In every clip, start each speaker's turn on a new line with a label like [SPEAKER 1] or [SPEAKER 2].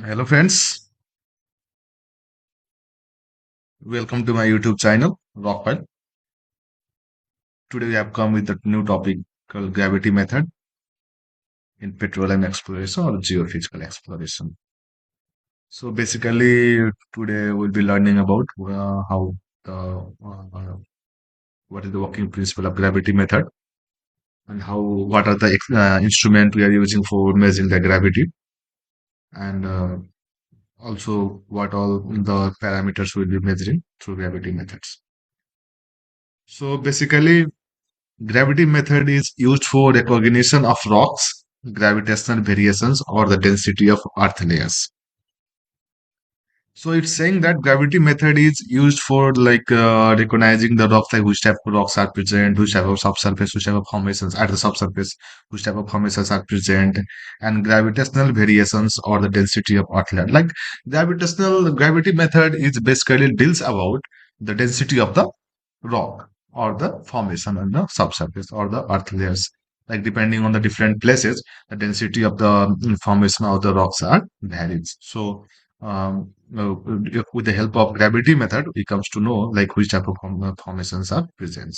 [SPEAKER 1] Hello, friends. Welcome to my YouTube channel, Rockwell. Today, we have come with a new topic called gravity method in petroleum exploration or geophysical exploration. So, basically, today we'll be learning about how the what is the working principle of gravity method and how what are the instrument we are using for measuring the gravity and also what all the parameters we'll be measuring through gravity methods. So, basically, gravity method is used for recognition of rocks, gravitational variations, or the density of earth layers. So it's saying that gravity method is used for recognizing the rocks, like which type of rocks are present, which type of subsurface, which type of formations at the subsurface, which type of formations are present, and gravitational variations or the density of earth layer. Like gravitational gravity method is basically deals about the density of the rock or the formation on the subsurface or the earth layers. Like depending on the different places, the density of the formation of the rocks are varies. So with the help of gravity method, we comes to know like which type of formations are present.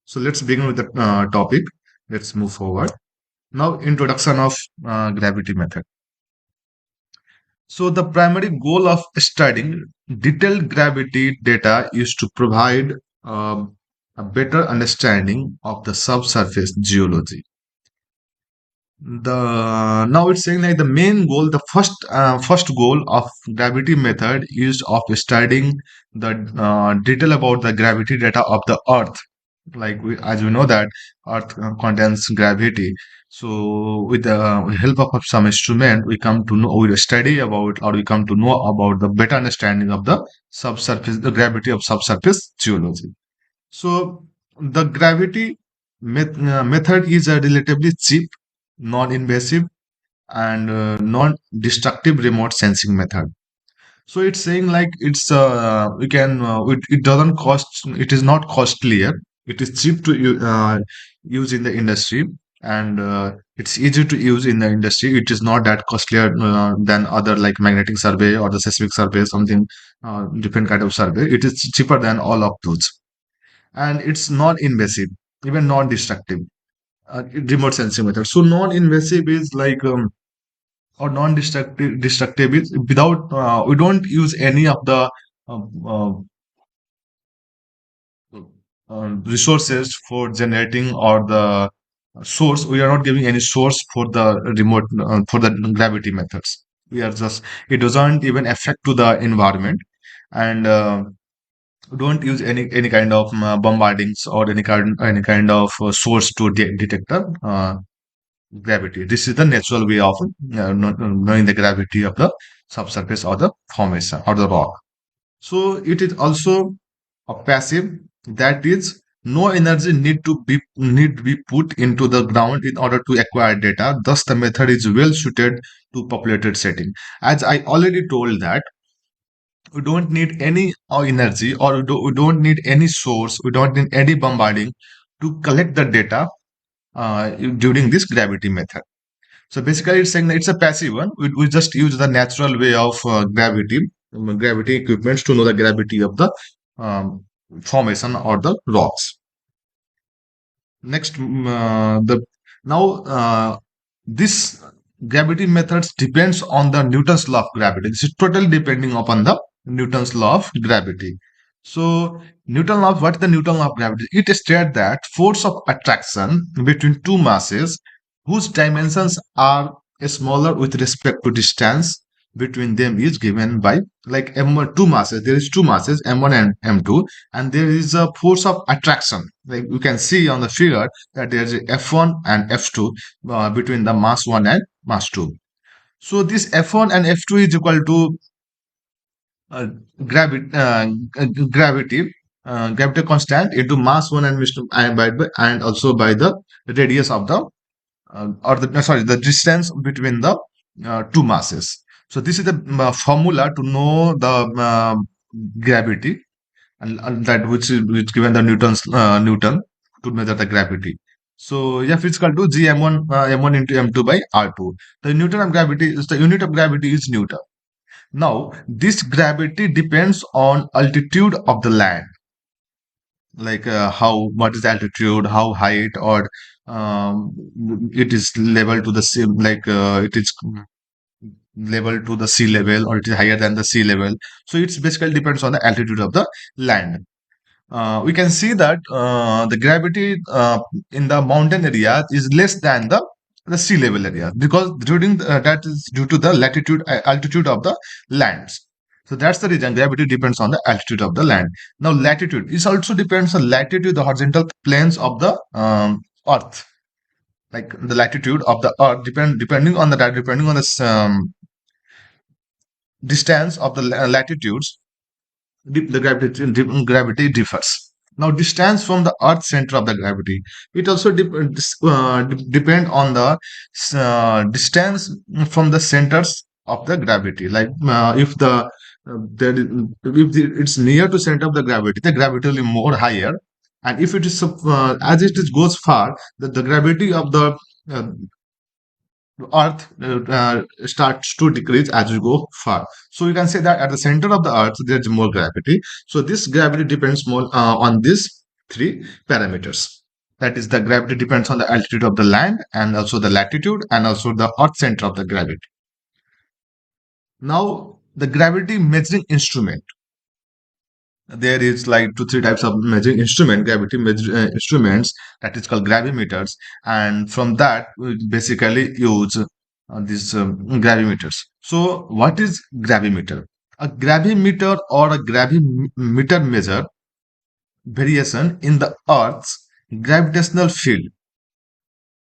[SPEAKER 1] So let's begin with the topic. Let's move forward. Now, introduction of gravity method. So the primary goal of studying detailed gravity data is to provide a better understanding of the subsurface geology. The now it's saying like the main goal, the first goal of gravity method is of studying the detail about the gravity data of the Earth. Like as we know that Earth contains gravity. So with the help of some instrument, we come to know, we study about, or we come to know about the better understanding of the subsurface, the gravity of subsurface geology. So the gravity method is a relatively cheap, non-invasive, and non-destructive remote sensing method. So it's saying like it's we can it doesn't cost, it is not costlier, it is cheap to use in the industry, and it's easy to use in the industry. It is not that costlier than other like magnetic survey or the seismic survey, something different kind of survey. It is cheaper than all of those, and it's non-invasive, even non-destructive. Remote sensing method. So non-invasive is like or non-destructive is without we don't use any of the uh, uh, resources for generating or the source. We are not giving any source for the remote for the gravity methods. We are just, it doesn't even affect to the environment, and don't use any kind of bombardings or any kind of source to detect the gravity. This is the natural way of knowing the gravity of the subsurface or the formation or the rock. So it is also a passive, that is no energy need to be put into the ground in order to acquire data. Thus, the method is well suited to populated setting. As I already told that we don't need any energy, or we don't need any source, we don't need any bombarding to collect the data during this gravity method. So basically, it's saying that it's a passive one. We just use the natural way of gravity equipments to know the gravity of the formation or the rocks. Next, the now this gravity methods depends on the Newton's law of gravity. This is totally depending upon the Newton's law of gravity. So what is the Newton law of gravity? It states that force of attraction between two masses whose dimensions are smaller with respect to distance between them is given by like m1, two masses. There is two masses m1 and m2, and there is a force of attraction. Like you can see on the figure that there is a F1 and F2 between the mass 1 and mass 2. So this F1 and F2 is equal to uh, gravity, gravity constant into mass 1 and mass 2, and also by the radius of the or the sorry, the distance between the two masses. So this is the formula to know the gravity, and that which is given the Newton to measure the gravity. So F is equal to g m1 m1 into m2 by r2. The Newton of gravity is the unit of gravity is Newton. Now this gravity depends on altitude of the land, like how what is the altitude, how height, or um, it is level to the sea, like it is level to the sea level, or it is higher than the sea level. So it's basically depends on the altitude of the land. We can see that the gravity in the mountain area is less than the sea level area, because that is due to the latitude altitude of the lands. So that's the reason gravity depends on the altitude of the land. Now latitude is also depends on latitude, the horizontal planes of the earth, like the latitude of the earth depending on the distance of the latitudes, the gravity differs. Now, distance from the Earth center of the gravity, it also depend on the distance from the centers of the gravity. Like if it's near to center of the gravity will be more higher, and if it is as it is goes far, the gravity of the uh, Earth starts to decrease as you go far. So you can say that at the center of the Earth there is more gravity. So this gravity depends more on these three parameters. That is, the gravity depends on the altitude of the land, and also the latitude, and also the Earth center of the gravity. Now the gravity measuring instrument. There is like two three types of measuring instrument, instruments, that is called gravimeters, and from that we basically use these gravimeters. So what is gravimeter? A gravimeter or a gravimeter measure variation in the earth's gravitational field.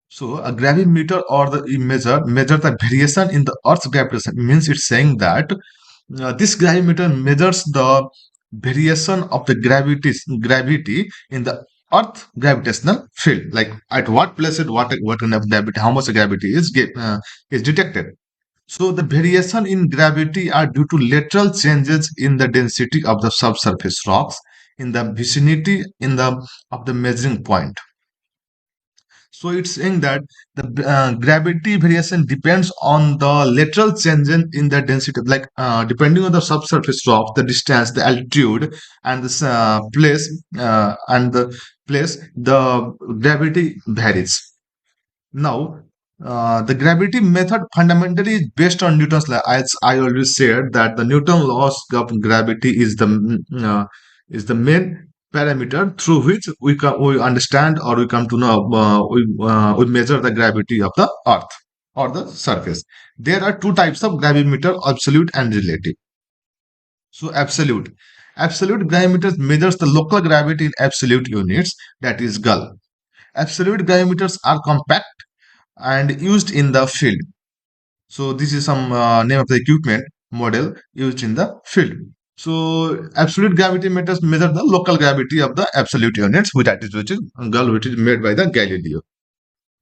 [SPEAKER 1] So a gravimeter or the measure the variation in the earth's gravitation, means it's saying that this gravimeter measures the variation of the gravity in the Earth gravitational field, like at what place it what kind of gravity, how much gravity is detected. So the variation in gravity are due to lateral changes in the density of the subsurface rocks in the vicinity in the of the measuring point. So it's saying that the gravity variation depends on the lateral change in the density, like depending on the subsurface rock, the distance, the altitude, and the place, the gravity varies. Now, the gravity method fundamentally is based on Newton's law. As I always said, that the Newton laws of gravity is the main parameter through which we understand, or we come to know, we measure the gravity of the Earth or the surface. There are two types of gravimeter: absolute and relative. So absolute gravimeter measures the local gravity in absolute units, that is Gauss. Absolute gravimeters are compact and used in the field. So this is some name of the equipment model used in the field. So absolute gravity meters measure the local gravity of the absolute units, which is Gauss, which is made by the Galileo.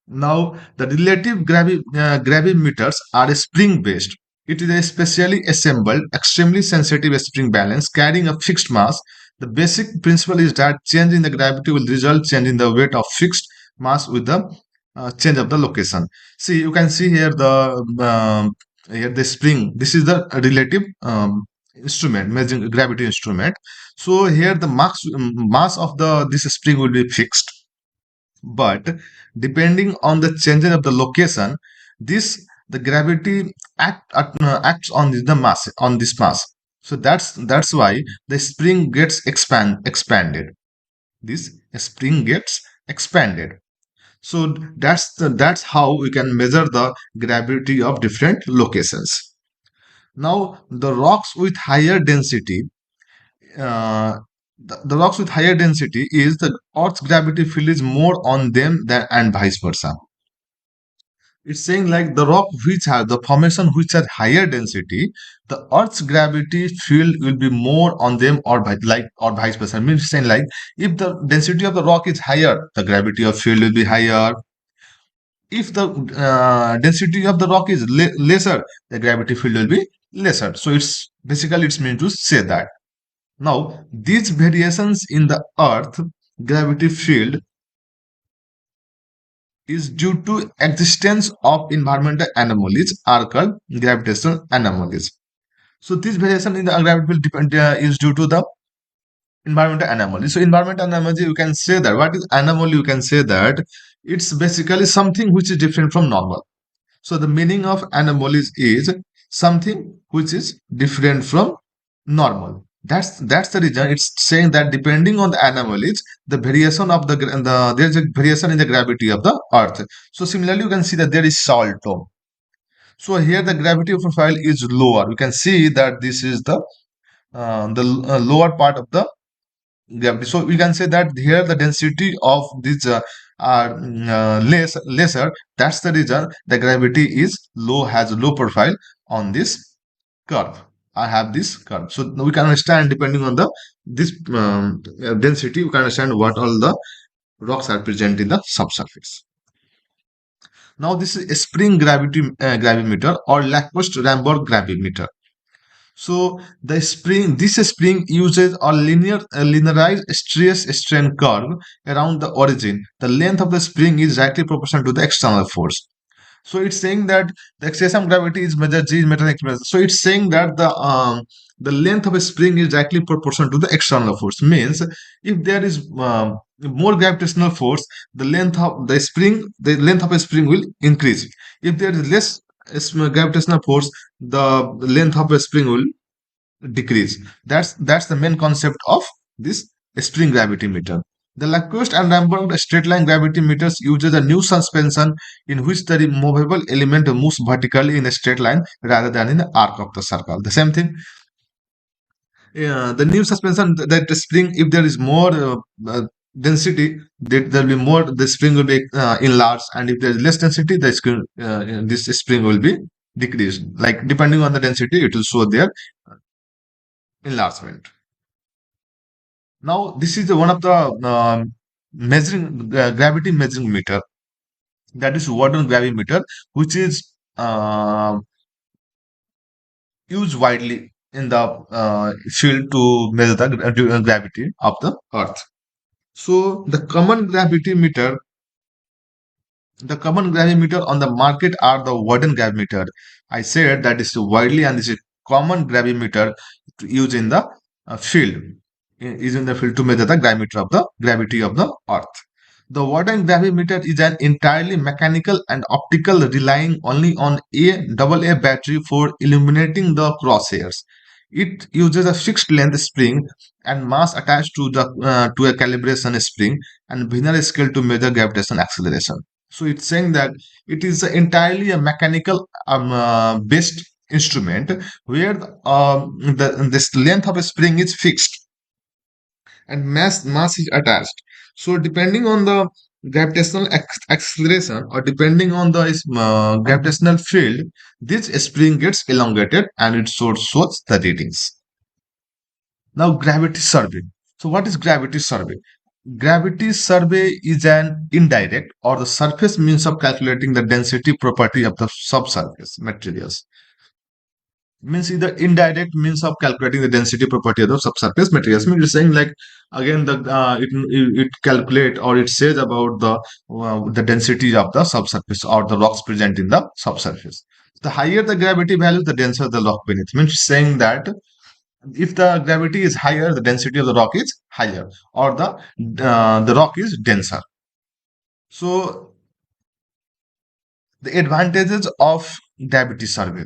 [SPEAKER 1] Now, the relative gravimeters are spring-based. It is a specially assembled, extremely sensitive spring balance carrying a fixed mass. The basic principle is that change in the gravity will result change in the weight of fixed mass with the change of the location. See, you can see here the spring. This is the relative instrument, measuring gravity instrument. So here the mass of the this spring will be fixed, but depending on the changing of the location, this the gravity acts on the mass, on this mass. So that's why the spring gets expanded. This spring gets expanded. So that's how we can measure the gravity of different locations. Now the rocks with higher density, uh, the rocks with higher density is the Earth's gravity field is more on them than, and vice versa. It's saying like the rock which has the formation which has higher density, the Earth's gravity field will be more on them, or or vice versa. I mean, it's saying like if the density of the rock is higher, the gravity of field will be higher. If the density of the rock is lesser, the gravity field will be lesser. So it's meant to say that. Now, these variations in the Earth gravity field is due to existence of environmental anomalies are called gravitational anomalies. So this variation in the gravity will depend is due to the environmental anomaly. So environmental anomaly, you can say that what is anomaly? You can say that it's basically something which is different from normal. So the meaning of anomalies is something which is different from normal. That's the reason it's saying that depending on the anomalies, the variation of there's a variation in the gravity of the Earth. So similarly, you can see that there is salt dome. So here the gravity profile is lower. You can see that this is the lower part of the gravity. So we can say that here the density of this are lesser. That's the reason the gravity is low, has a low profile on this curve. I have this curve. So we can understand depending on the this density, we can understand what all the rocks are present in the subsurface. Now this is a spring gravity gravimeter or Laplace-Ramberg gravimeter. So this spring uses a linearized stress strain curve around the origin. The length of the spring is directly proportional to the external force. So it's saying that the acceleration gravity is measured G is measured exponential. So it's saying that the length of a spring is directly proportional to the external force. Means if there is more gravitational force, the length of a spring will increase. If there is less gravitational force, the length of a spring will decrease. That's the main concept of this spring gravity meter. The Laplace and Ramberg straight line gravity meters uses a new suspension in which the movable element moves vertically in a straight line rather than in the arc of the circle. The same thing. The new suspension that the spring, if there is more density, there will be more. The spring will be enlarged, and if there is less density, this spring will be decreased. Like depending on the density, it will show their enlargement. Now, this is one of the measuring gravity measuring meter, that is wooden gravimeter, which is used widely in the field to measure the gravity of the Earth. So, the common gravimeter on the market are the wooden gravimeter. I said that is widely and this is common gravimeter to use in the field. Is in the field to measure the diameter of the gravity of the Earth. The wooden gravimeter is an entirely mechanical and optical, relying only on a AA battery for illuminating the crosshairs. It uses a fixed length spring and mass attached to a calibration spring and binary scale to measure gravitational acceleration. So it's saying that it is entirely a mechanical based instrument where this length of a spring is fixed and mass is attached. So depending on the gravitational acceleration or depending on the gravitational field, this spring gets elongated and it shows the readings. Now gravity survey. So what is gravity survey? Gravity survey is an indirect or the surface means of calculating the density property of the subsurface materials. Means either indirect means of calculating the density property of the subsurface materials. Means it's saying like again it calculate or it says about the density of the subsurface or the rocks present in the subsurface. The higher the gravity value, the denser the rock beneath. Means saying that if the gravity is higher, the density of the rock is higher, or the rock is denser. So the advantages of gravity survey.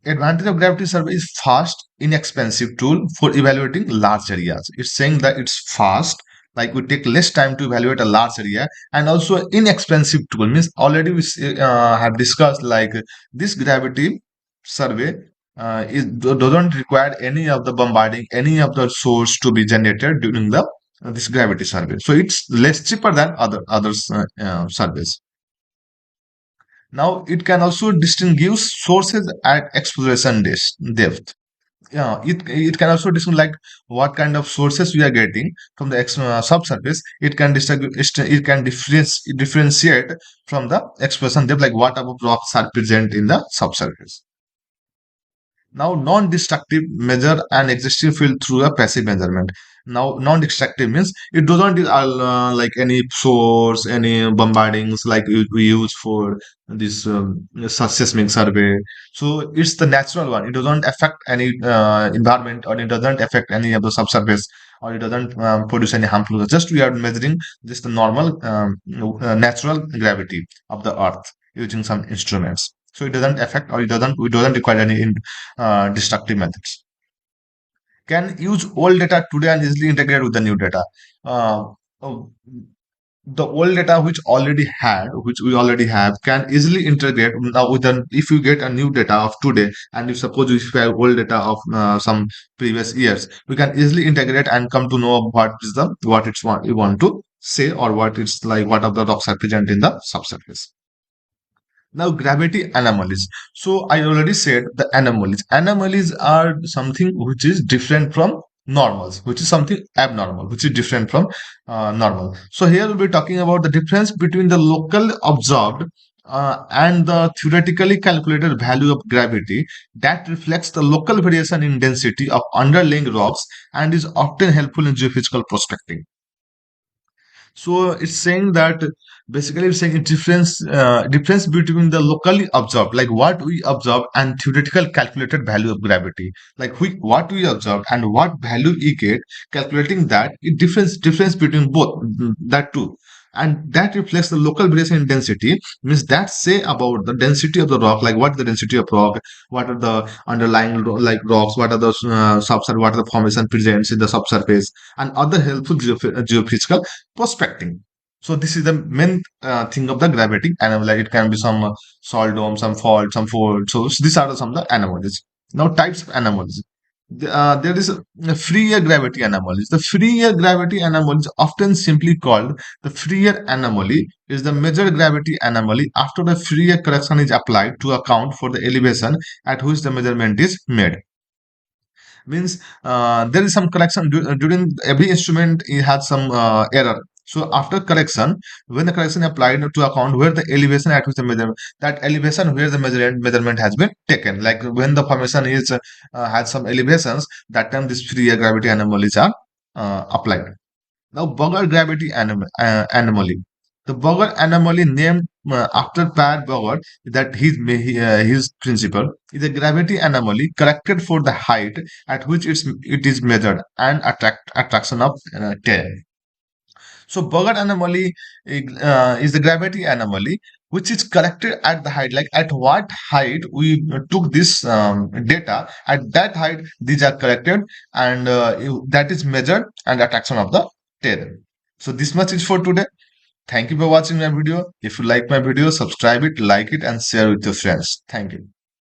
[SPEAKER 1] Advantage of gravity survey is fast, inexpensive tool for evaluating large areas. It's saying that it's fast, like we take less time to evaluate a large area, and also inexpensive tool means already we have discussed like this gravity survey doesn't require any of the bombarding, any of the source to be generated during the this gravity survey. So it's less cheaper than others surveys. Now it can also distinguish sources at exploration depth. Yeah, it can also distinguish like what kind of sources we are getting from the subsurface. It can distinguish, it can differentiate from the exploration depth, like what type of rocks are present in the subsurface. Now, non-destructive measure an existing field through a passive measurement. Now, non-destructive means it doesn't like any source, any bombardings like we use for this seismic survey. So it's the natural one. It doesn't affect any environment, or it doesn't affect any of the subsurface, or it doesn't produce any harmful. Just we are measuring just the normal natural gravity of the Earth using some instruments. So it doesn't affect, or it doesn't require any destructive methods. Can use old data today and easily integrate with the new data. Uh, oh, the old data which we already have, can easily integrate now with the, if you get a new data of today, and if suppose if you have old data of some previous years, we can easily integrate and come to know what it's want you want to say, or what it's like, what of the rocks are present in the subsurface. Now, gravity anomalies. So, I already said the anomalies. Anomalies are something which is different from normals, which is something abnormal, which is different from normal. So, here we'll be talking about the difference between the local observed and the theoretically calculated value of gravity that reflects the local variation in density of underlying rocks and is often helpful in geophysical prospecting. So it's saying that, basically it's saying a difference between the locally observed, like what we observe, and theoretical calculated value of gravity, like what we observe and what value we get, calculating that, it difference between both, that too. And that reflects the local variation in density, means that say about the density of the rock, like what the density of rock, what are the underlying like rocks, what are the subsurface, what are the formation presents in the subsurface, and other helpful geophysical prospecting. So this is the main thing of the gravity anomaly. Like it can be some salt dome, some fault, some fold. So these are some of the anomalies. Now, types of anomalies. There is a free air gravity anomalies. The free air gravity anomaly is often simply called the free air anomaly. Is the major gravity anomaly after the free air correction is applied to account for the elevation at which the measurement is made. Means there is some correction during every instrument, it has some error. So after correction, when the correction applied to account where the elevation at which the measurement, that elevation where the measurement has been taken, like when the formation is has some elevations, that time this free air gravity anomalies are applied. Now, Bogart gravity anomaly. The Bogart anomaly, named after Per Bogart, that his principle, is a gravity anomaly corrected for the height at which it is measured and attraction of tail. So, Bogart anomaly is the gravity anomaly which is corrected at the height, like at what height we took this data, at that height these are corrected, and that is measured and attraction of the tail. So this much is for today. Thank you for watching my video. If you like my video, subscribe it, like it, and share with your friends. Thank you.